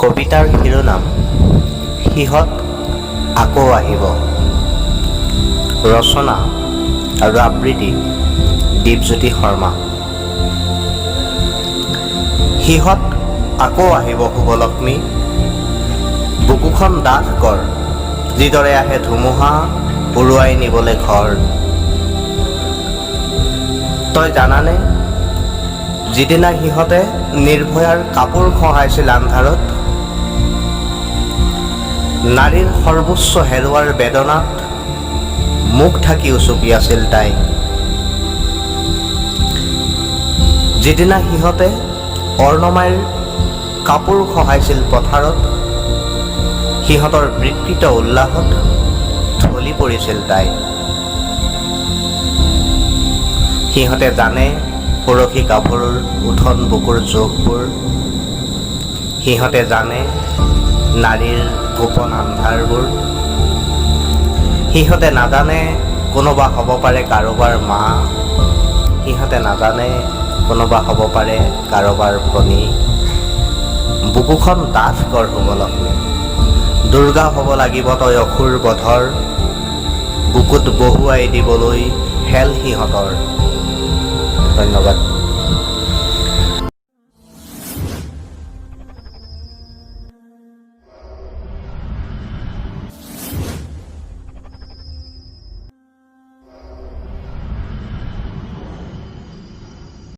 কবিতাৰ শিৰোনাম সিহঁত আকৌ আহিব। ৰচনা আৰু আবৃত্তি দীপজ্যোতি শৰ্মা। সিহঁত আকৌ আহিব শুভলক্ষ্মী, বুকুখন ডাঠ কৰ, যিদৰে আহে ধুমুহা উৰুৱাই নিবলে ঘৰ। তই জানানে, যিদিনা সিহঁতে নিৰ্ভয়াৰ কাপোৰ খহাইছিল আন্ধাৰত, নাৰীৰ সৰ্বোচ্চ হেৰুৱাৰ বেদনাত মুখ ঢাকি উচুপি আছিল তাই। যিদিনা সিহঁতে অৰ্ণমাইৰ কাপোৰ খহাইছিল পথাৰত, সিহঁতৰ বিকৃত উল্লাসত ঢলি পৰিছিল তাই। সিহঁতে জানে পৰশী গাভৰুৰ উঠন বুকুৰ জোখবোৰ, সিহঁতে জানে নাৰীৰ গোপন আন্ধাৰবোৰ। সিহঁতে নাজানে কোনোবা হ'ব পাৰে কাৰোবাৰ মা, সিহঁতে নাজানে কোনোবা হ'ব পাৰে কাৰোবাৰ ভনী। বুকুখন ডাঠ কৰ শুভলক্ষ্মী, দুৰ্গা হ'ব লাগিব তই অসুৰ বধৰ, বুকুত বহুৱাই দিবলৈ হেল সিহঁতৰ। ধন্যবাদ।